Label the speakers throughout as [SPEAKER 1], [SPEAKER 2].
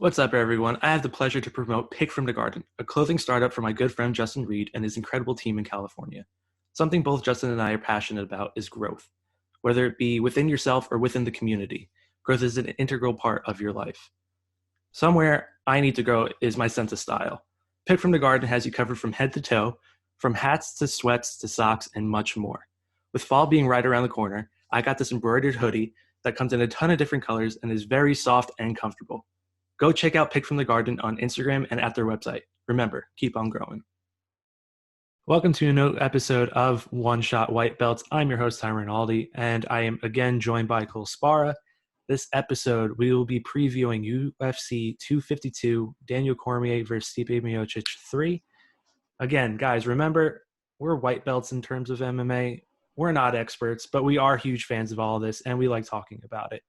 [SPEAKER 1] What's up, everyone? I have the pleasure to promote Pick from the Garden, a clothing startup for my good friend Justin Reed and his incredible team in California. Something both Justin and I are passionate about is growth. Whether it be within yourself or within the community, growth is an integral part of your life. Somewhere I need to grow is my sense of style. Pick from the Garden has you covered from head to toe, from hats to sweats to socks and much more. With fall being right around the corner, I got this embroidered hoodie that comes in a ton of different colors and is very soft and comfortable. Go check out Pick from the Garden on Instagram and at their website. Remember, keep on growing. Welcome to a new episode of One Shot White Belts. I'm your host, Ty Rinaldi, and I am again joined by Cole Spara. This episode, we will be previewing UFC 252, Daniel Cormier versus Stipe Miocic 3. Again, guys, remember, we're white belts in terms of MMA. We're not experts, but we are huge fans of all this, and we like talking about it.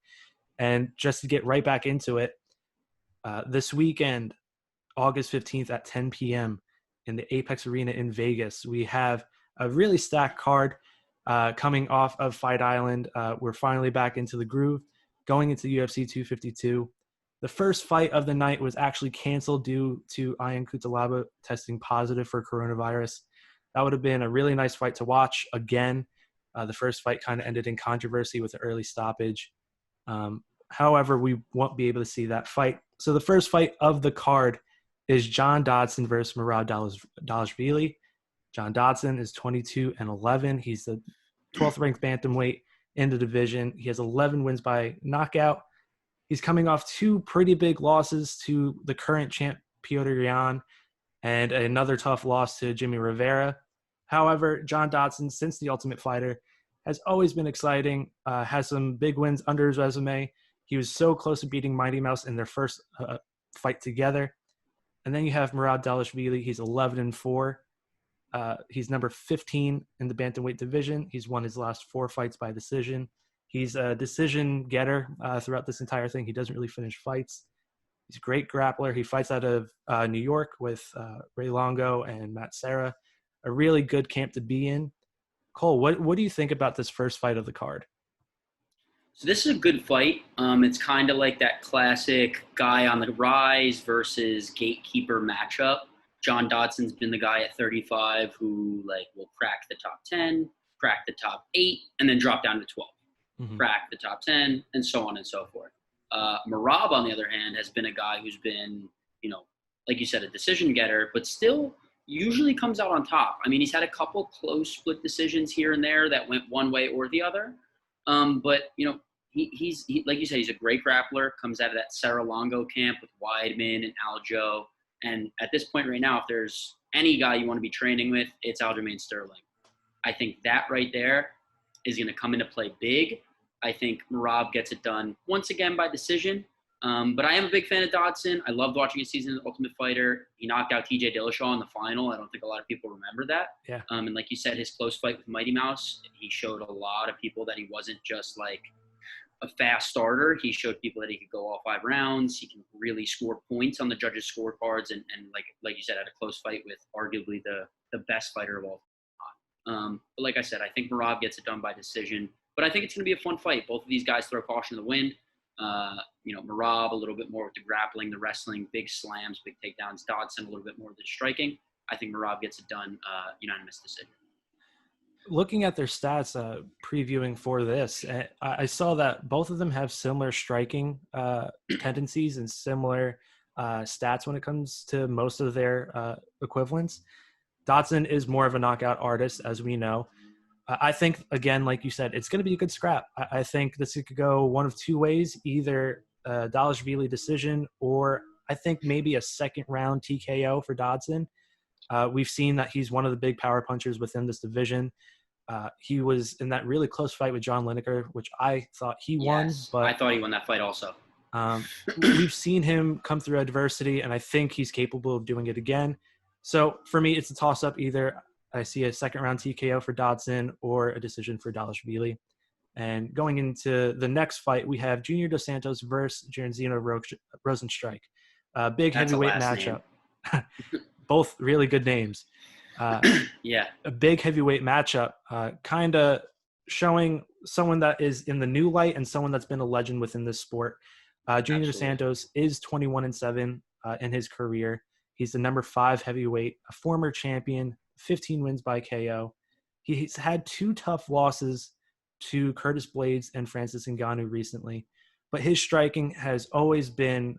[SPEAKER 1] And just to get right back into it, this weekend, August 15th at 10 p.m. in the Apex Arena in Vegas, we have a really stacked card coming off of Fight Island. We're finally back into the groove, going into UFC 252. The first fight of the night was actually canceled due to Ian Cutelaba testing positive for coronavirus. That would have been a really nice fight to watch. Again, the first fight kind of ended in controversy with an early stoppage. However, we won't be able to see that fight. So the first fight of the card is John Dodson versus Merab Dvalishvili. John Dodson is 22-11. He's the 12th ranked bantamweight in the division. He has 11 wins by knockout. He's coming off two pretty big losses to the current champ Petr Yan and another tough loss to Jimmy Rivera. However, John Dodson, since the Ultimate Fighter, has always been exciting, has some big wins under his resume. He was so close to beating Mighty Mouse in their first fight together. And then you have Merab Dvalishvili. He's 11-4. He's number 15 in the bantamweight division. He's won his last 4 fights by decision. He's a decision getter throughout this entire thing. He doesn't really finish fights. He's a great grappler. He fights out of New York with Ray Longo and Matt Serra. A really good camp to be in. Cole, what do you think about this first fight of the card?
[SPEAKER 2] So this is a good fight. It's kind of like that classic guy on the rise versus gatekeeper matchup. John Dodson's been the guy at 35 who will crack the top 10, crack the top 8, and then drop down to 12. Mm-hmm. Crack the top 10, and so on and so forth. Merab, on the other hand, has been a guy who's been, like you said, a decision getter, but still usually comes out on top. I mean, he's had a couple close split decisions here and there that went one way or the other. But he's like you said, he's a great grappler, comes out of that Serra Longo camp with Weidman and Aljo. And at this point right now, if there's any guy you want to be training with, it's Aljamain Sterling. I think that right there is going to come into play big. I think Merab gets it done once again by decision. But I am a big fan of Dodson. I loved watching his season of The Ultimate Fighter. He knocked out TJ Dillashaw in the final. I don't think a lot of people remember that.
[SPEAKER 1] Yeah.
[SPEAKER 2] And like you said, his close fight with Mighty Mouse, he showed a lot of people that he wasn't just like a fast starter. He showed people that he could go all 5 rounds. He can really score points on the judges' scorecards. And like you said, had a close fight with arguably the best fighter of all time. But like I said, I think Merab gets it done by decision. But I think it's going to be a fun fight. Both of these guys throw caution to the wind. Merab a little bit more with the grappling, the wrestling, big slams, big takedowns. Dodson a little bit more with the striking. I think Merab gets it done unanimous decision.
[SPEAKER 1] Looking at their stats, previewing for this, I saw that both of them have similar striking tendencies and similar stats when it comes to most of their equivalents. Dodson is more of a knockout artist, as we know. I think, again, like you said, it's going to be a good scrap. I think this could go one of two ways, either Dvalishvili decision or I think maybe a second-round TKO for Dodson. We've seen that he's one of the big power punchers within this division. He was in that really close fight with John Lineker, which I thought he won. But
[SPEAKER 2] I thought he won that fight also.
[SPEAKER 1] We've seen him come through adversity, and I think he's capable of doing it again. So for me, it's a toss-up. Either I see a second-round TKO for Dodson or a decision for Dvalishvili. And going into the next fight, we have Junior Dos Santos versus Jairzinho Rozenstruik. Big
[SPEAKER 2] That's
[SPEAKER 1] heavyweight matchup. Both really good names.
[SPEAKER 2] Yeah.
[SPEAKER 1] A big heavyweight matchup, kind of showing someone that is in the new light and someone that's been a legend within this sport. Junior Dos
[SPEAKER 2] Absolutely.
[SPEAKER 1] Santos is 21-7 in his career. He's the number 5 heavyweight, a former champion, 15 wins by KO. He's had 2 tough losses to Curtis Blades and Francis Ngannou recently, but his striking has always been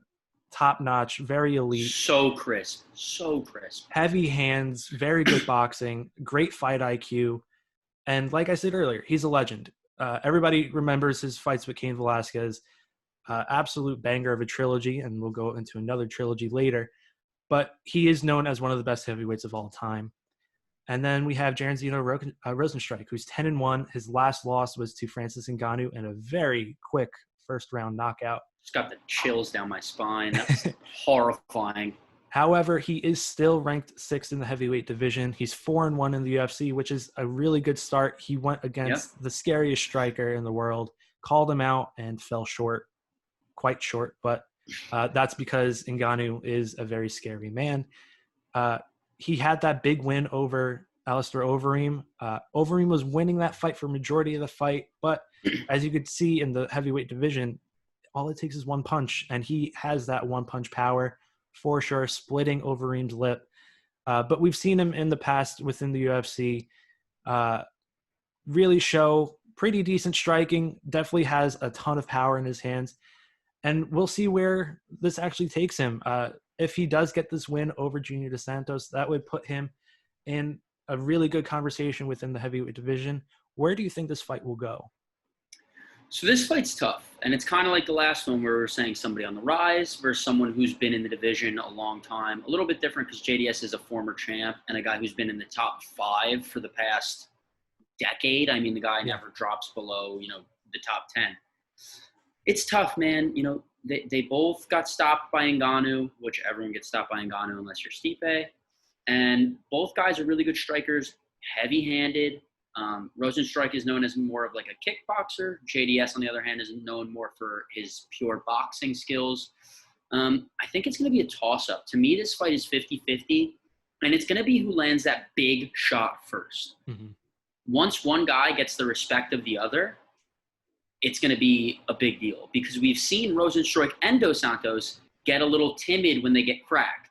[SPEAKER 1] top-notch, very elite.
[SPEAKER 2] So crisp. So crisp.
[SPEAKER 1] Heavy hands, very good boxing, great fight IQ. And like I said earlier, he's a legend. Everybody remembers his fights with Cain Velasquez, absolute banger of a trilogy, and we'll go into another trilogy later. But he is known as one of the best heavyweights of all time. And then we have Jairzinho Rozenstruik, who's 10-1. His last loss was to Francis Ngannou in a very quick first-round knockout.
[SPEAKER 2] Just got the chills down my spine. That's horrifying.
[SPEAKER 1] However, he is still ranked 6th in the heavyweight division. He's 4-1 in the UFC, which is a really good start. He went against the scariest striker in the world, called him out, and fell short, quite short. But that's because Ngannou is a very scary man. He had that big win over Alistair Overeem. Overeem was winning that fight for majority of the fight, but as you could see in the heavyweight division, all it takes is one punch, and he has that one-punch power for sure, splitting Overeem's lip. But we've seen him in the past within the UFC really show pretty decent striking, definitely has a ton of power in his hands, and we'll see where this actually takes him. If he does get this win over Junior Dos Santos, that would put him in a really good conversation within the heavyweight division. Where do you think this fight will go?
[SPEAKER 2] So this fight's tough, and it's kind of like the last one where we were saying somebody on the rise versus someone who's been in the division a long time. A little bit different because JDS is a former champ and a guy who's been in the top 5 for the past decade. I mean, the guy never drops below, the top 10. It's tough, man. They both got stopped by Ngannou, which everyone gets stopped by Ngannou unless you're Stipe. And both guys are really good strikers, heavy-handed. Rozenstruik is known as more of like a kickboxer. JDS, on the other hand, is known more for his pure boxing skills. I think it's going to be a toss-up. To me, this fight is 50-50, and it's going to be who lands that big shot first. Mm-hmm. Once one guy gets the respect of the other, it's going to be a big deal because we've seen Rozenstruik and Dos Santos get a little timid when they get cracked.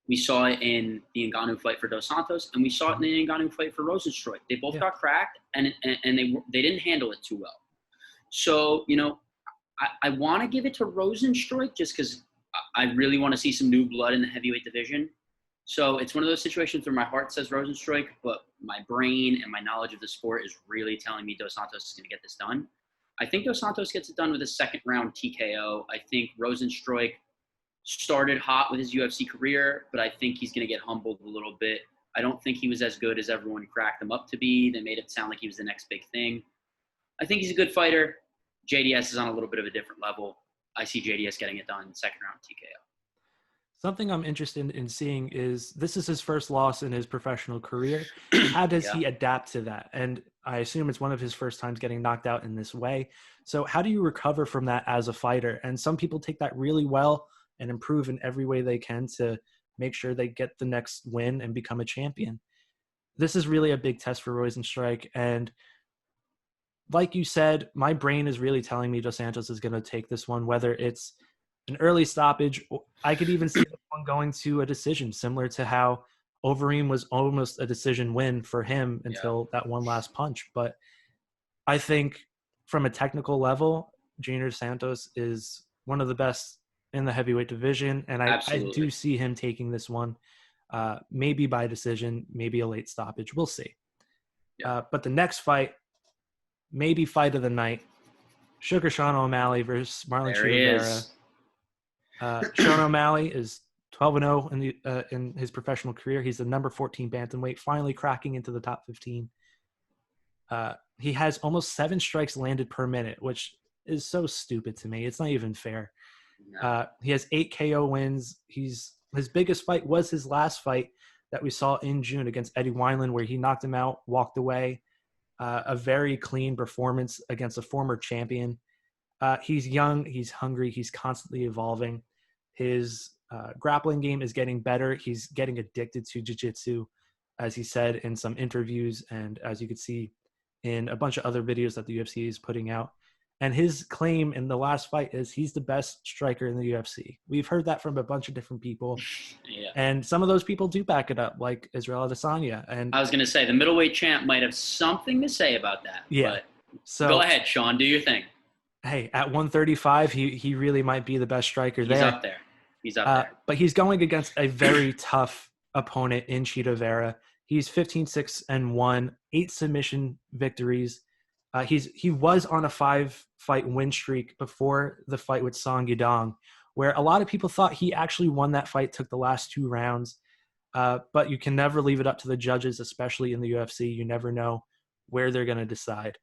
[SPEAKER 2] We saw it in the Ngannou fight for Dos Santos, and we saw it in the Ngannou fight for Rozenstruik. They both got cracked, and they didn't handle it too well. So, I want to give it to Rozenstruik just because I really want to see some new blood in the heavyweight division. So it's one of those situations where my heart says Rozenstruik, but my brain and my knowledge of the sport is really telling me Dos Santos is going to get this done. I think Dos Santos gets it done with a second-round TKO. I think Rozenstruik started hot with his UFC career, but I think he's going to get humbled a little bit. I don't think he was as good as everyone cracked him up to be. They made it sound like he was the next big thing. I think he's a good fighter. JDS is on a little bit of a different level. I see JDS getting it done second round TKO.
[SPEAKER 1] Something I'm interested in seeing is this is his first loss in his professional career. How does he adapt to that? And I assume it's one of his first times getting knocked out in this way. So how do you recover from that as a fighter? And some people take that really well and improve in every way they can to make sure they get the next win and become a champion. This is really a big test for Rozenstruik. And like you said, my brain is really telling me Dos Santos is going to take this one, whether it's an early stoppage. I could even see this one going to a decision, similar to how Overeem was almost a decision win for him until that one last punch. But I think from a technical level, Junior Santos is one of the best in the heavyweight division, and I do see him taking this one, maybe by decision, maybe a late stoppage. We'll see. But the next fight, maybe fight of the night, Sugar Sean O'Malley versus Marlon Vera. Sean O'Malley is 12-0 in his professional career. He's the number 14 bantamweight, finally cracking into the top 15. He has almost 7 strikes landed per minute, which is so stupid to me. It's not even fair. He has 8 KO wins. His biggest fight was his last fight that we saw in June against Eddie Wineland, where he knocked him out, walked away. A very clean performance against a former champion. He's young, he's hungry, he's constantly evolving. His grappling game is getting better. He's getting addicted to jiu-jitsu, as he said in some interviews, and as you could see in a bunch of other videos that the UFC is putting out. And his claim in the last fight is he's the best striker in the UFC. We've heard that from a bunch of different people.
[SPEAKER 2] Yeah.
[SPEAKER 1] And some of those people do back it up, like Israel Adesanya. And
[SPEAKER 2] I was going to say the middleweight champ might have something to say about that.
[SPEAKER 1] yeah.
[SPEAKER 2] But
[SPEAKER 1] so
[SPEAKER 2] go ahead, Sean. Do your thing.
[SPEAKER 1] Hey, at 135, he really might be the best striker there.
[SPEAKER 2] He's up there. He's up there.
[SPEAKER 1] But he's going against a very tough opponent in Chito Vera. He's 15-6-1, 8 submission victories. He was on a 5-fight win streak before the fight with Song Yadong, where a lot of people thought he actually won that fight, took the last 2 rounds. But you can never leave it up to the judges, especially in the UFC. You never know where they're going to decide.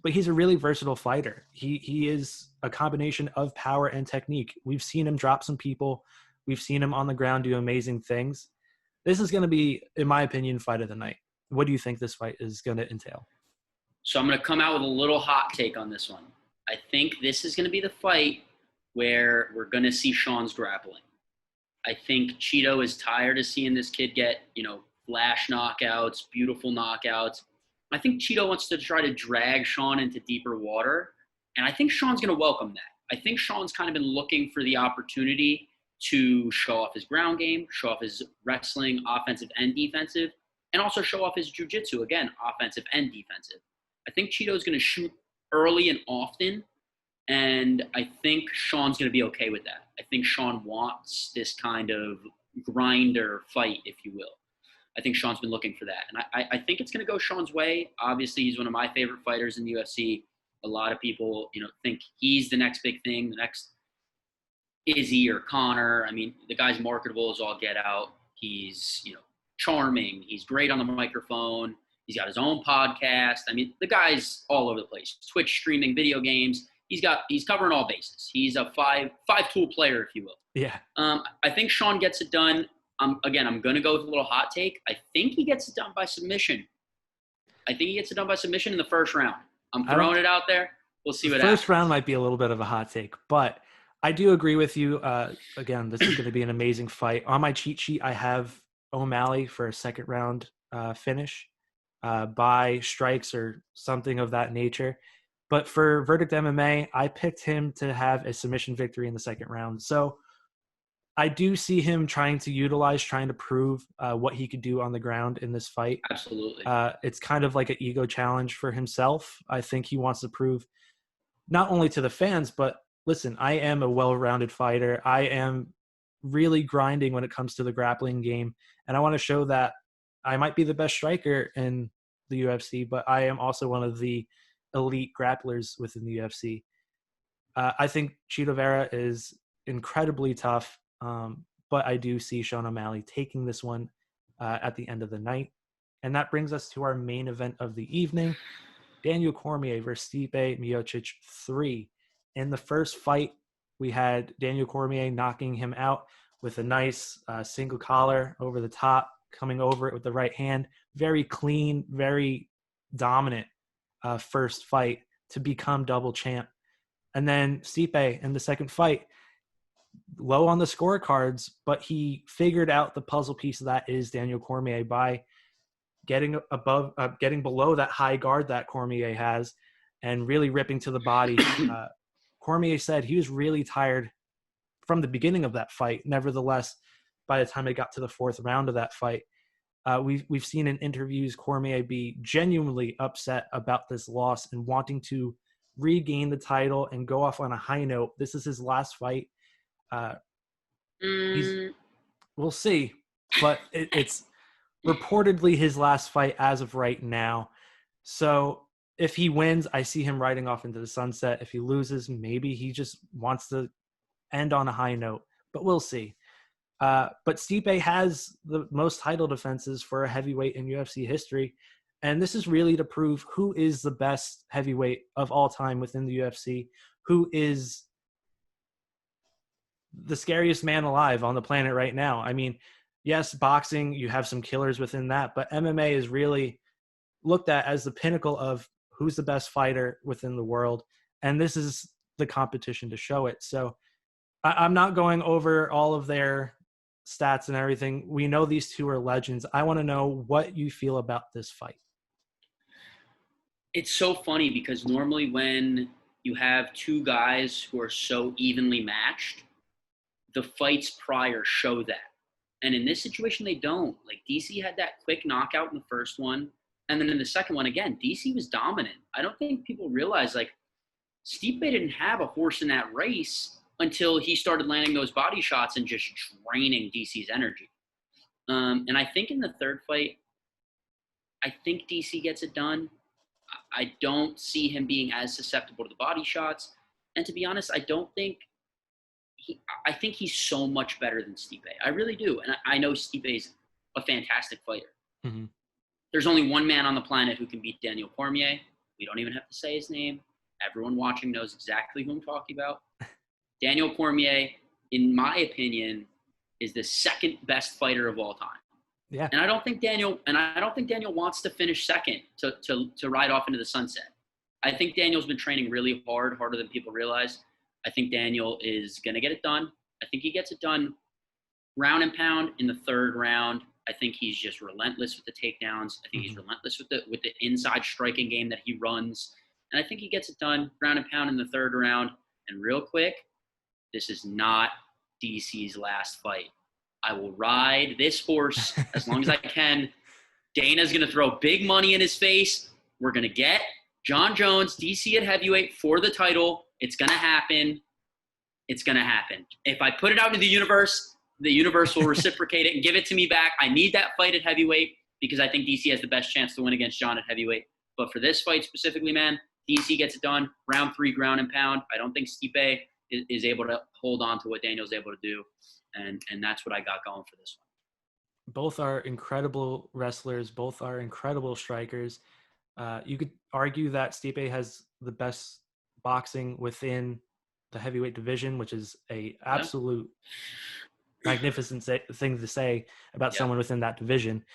[SPEAKER 1] But he's a really versatile fighter. He is a combination of power and technique. We've seen him drop some people. We've seen him on the ground do amazing things. This is going to be, in my opinion, fight of the night. What do you think this fight is going to entail?
[SPEAKER 2] So I'm going to come out with a little hot take on this one. I think this is going to be the fight where we're going to see Sean's grappling. I think Chito is tired of seeing this kid get, flash knockouts, beautiful knockouts. I think Chito wants to try to drag Sean into deeper water, and I think Sean's going to welcome that. I think Sean's kind of been looking for the opportunity to show off his ground game, show off his wrestling, offensive and defensive, and also show off his jiu-jitsu, again, offensive and defensive. I think Chito's going to shoot early and often, and I think Sean's going to be okay with that. I think Sean wants this kind of grinder fight, if you will. I think Sean's been looking for that. And I think it's going to go Sean's way. Obviously, he's one of my favorite fighters in the UFC. A lot of people, think he's the next big thing, the next Izzy or Connor. I mean, the guy's marketable as all get out. He's, charming. He's great on the microphone. He's got his own podcast. I mean, the guy's all over the place. Twitch streaming, video games. He's covering all bases. He's a five-tool player, if you will.
[SPEAKER 1] Yeah.
[SPEAKER 2] I think Sean gets it done. I'm going to go with a little hot take. I think he gets it done by submission. I think he gets it done by submission in the first round. I'm throwing it out there. We'll see what happens.
[SPEAKER 1] First round might be a little bit of a hot take, but I do agree with you. Again, this is going to be an amazing fight. On my cheat sheet, I have O'Malley for a second round finish by strikes or something of that nature. But for Verdict MMA, I picked him to have a submission victory in the second round. So I do see him trying to prove what he could do on the ground in this fight.
[SPEAKER 2] Absolutely.
[SPEAKER 1] It's kind of like an ego challenge for himself. I think he wants to prove not only to the fans, but listen, I am a well-rounded fighter. I am really grinding when it comes to the grappling game. And I want to show that I might be the best striker in the UFC, but I am also one of the elite grapplers within the UFC. I think Chito Vera is incredibly tough. But I do see Sean O'Malley taking this one at the end of the night. And that brings us to our main event of the evening, Daniel Cormier versus Stipe Miocic 3. In the first fight, we had Daniel Cormier knocking him out with a nice single collar over the top, coming over it with the right hand. Very clean, very dominant first fight to become double champ. And then Stipe in the second fight, low on the scorecards, but he figured out the puzzle piece that is Daniel Cormier by getting below that high guard that Cormier has and really ripping to the body. Cormier said he was really tired from the beginning of that fight. Nevertheless, by the time it got to the fourth round of that fight, we've seen in interviews Cormier be genuinely upset about this loss and wanting to regain the title and go off on a high note. This is his last fight. We'll see, but it's reportedly his last fight as of right now. So if he wins, I see him riding off into the sunset. If he loses, maybe he just wants to end on a high note, but we'll see. But Stipe has the most title defenses for a heavyweight in UFC history. And this is really to prove who is the best heavyweight of all time within the UFC, who is the scariest man alive on the planet right now. I mean, yes, boxing, you have some killers within that, but MMA is really looked at as the pinnacle of who's the best fighter within the world. And this is the competition to show it. So I'm not going over all of their stats and everything. We know these two are legends. I want to know what you feel about this fight.
[SPEAKER 2] It's so funny because normally when you have two guys who are so evenly matched, the fights prior show that. And in this situation, they don't. Like DC had that quick knockout in the first one. And then in the second one, again, DC was dominant. I don't think people realize, like, Stipe didn't have a horse in that race until he started landing those body shots and just draining DC's energy. And I think in the third fight, I think DC gets it done. I don't see him being as susceptible to the body shots. And to be honest, I think he's so much better than Stipe. I really do. And I know Stipe's a fantastic fighter.
[SPEAKER 1] Mm-hmm.
[SPEAKER 2] There's only one man on the planet who can beat Daniel Cormier. We don't even have to say his name. Everyone watching knows exactly who I'm talking about. Daniel Cormier, in my opinion, is the second best fighter of all time.
[SPEAKER 1] Yeah.
[SPEAKER 2] And I don't think Daniel wants to finish second to ride off into the sunset. I think Daniel's been training really hard, harder than people realize. I think Daniel is going to get it done. I think he gets it done round and pound in the third round. I think he's just relentless with the takedowns. I think he's relentless with the inside striking game that he runs. And I think he gets it done round and pound in the third round. And real quick, this is not DC's last fight. I will ride this horse as long as I can. Dana's going to throw big money in his face. We're going to get John Jones, DC at heavyweight for the title. It's going to happen. It's going to happen. If I put it out into the universe will reciprocate it and give it to me back. I need that fight at heavyweight because I think DC has the best chance to win against John at heavyweight. But for this fight specifically, man, DC gets it done. Round 3, ground and pound. I don't think Stipe is able to hold on to what Daniel's able to do. And that's what I got going for this one.
[SPEAKER 1] Both are incredible wrestlers. Both are incredible strikers. You could argue that Stipe has the best boxing within the heavyweight division, which is a absolute magnificent thing to say about someone within that division.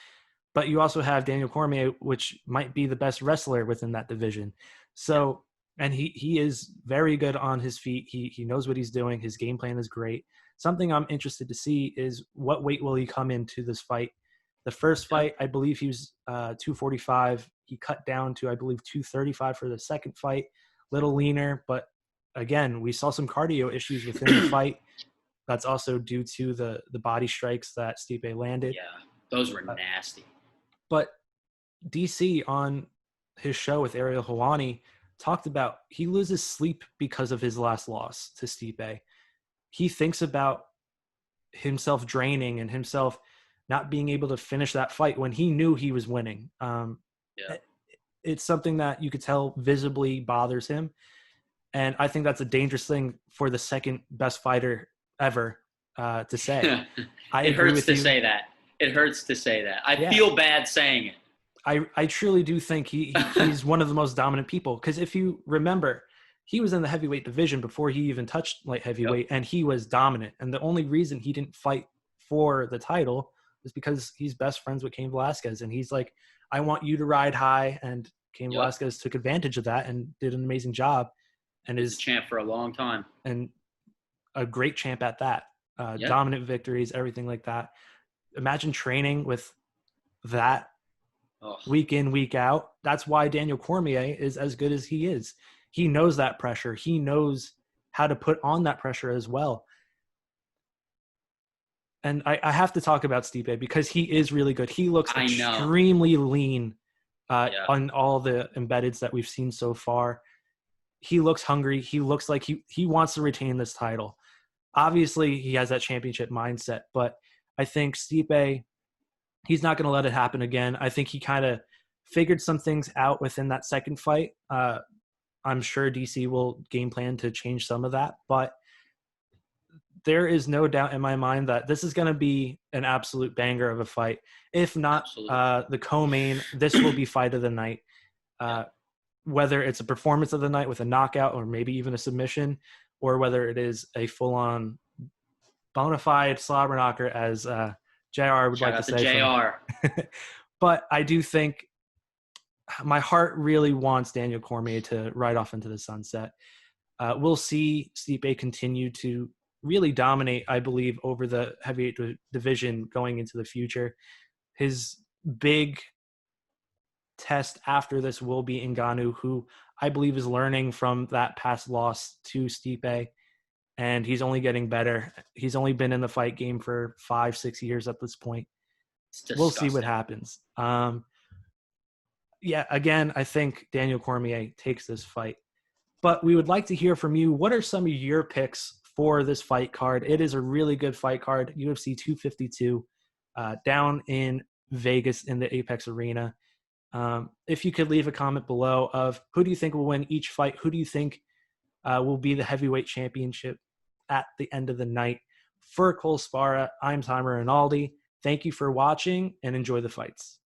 [SPEAKER 1] But you also have Daniel Cormier, which might be the best wrestler within that division. So, and he is very good on his feet. He knows what he's doing. His game plan is great. Something I'm interested to see is what weight will he come into this fight. The first fight, I believe he was 245. He cut down to, I believe, 235 for the second fight. Little leaner, but again, we saw some cardio issues within the fight. That's also due to the body strikes that Stipe landed.
[SPEAKER 2] Yeah, those were nasty.
[SPEAKER 1] But DC on his show with Ariel Helwani talked about he loses sleep because of his last loss to Stipe. He thinks about himself draining and himself not being able to finish that fight when he knew he was winning. It's something that you could tell visibly bothers him. And I think that's a dangerous thing for the second best fighter ever to say.
[SPEAKER 2] It hurts to say that. It hurts to say that. I feel bad saying it.
[SPEAKER 1] I truly do think he's one of the most dominant people. Because if you remember, he was in the heavyweight division before he even touched light heavyweight, and he was dominant. And the only reason he didn't fight for the title is because he's best friends with Cain Velasquez. And he's like, I want you to ride high. And Cain Velasquez took advantage of that and did an amazing job. And is
[SPEAKER 2] a champ for a long time.
[SPEAKER 1] And a great champ at that. Dominant victories, everything like that. Imagine training with that week in, week out. That's why Daniel Cormier is as good as he is. He knows that pressure. He knows how to put on that pressure as well. And I have to talk about Stipe because he is really good. He looks extremely lean on all the embeddeds that we've seen so far. He looks hungry. He looks like he wants to retain this title. Obviously, he has that championship mindset, but I think Stipe, he's not going to let it happen again. I think he kind of figured some things out within that second fight. I'm sure DC will game plan to change some of that, but there is no doubt in my mind that this is going to be an absolute banger of a fight. If not the co-main, this will be fight of the night. Whether it's a performance of the night with a knockout or maybe even a submission, or whether it is a full-on bona fide slobber knocker, as JR would like to say.
[SPEAKER 2] JR.
[SPEAKER 1] But I do think my heart really wants Daniel Cormier to ride off into the sunset. We'll see Stipe continue to really dominate, I believe, over the heavyweight division going into the future. His big test after this will be Ngannou, who I believe is learning from that past loss to Stipe, and he's only getting better. He's only been in the fight game for 5-6 years at this point. We'll see what happens. Yeah, again, I think Daniel Cormier takes this fight. But we would like to hear from you. What are some of your picks for this fight card? It is a really good fight card, UFC 252, down in Vegas in the Apex Arena. If you could leave a comment below of who do you think will win each fight? Who do you think will be the heavyweight championship at the end of the night? For Cole Sparra, I'm Timer Rinaldi. Thank you for watching and enjoy the fights.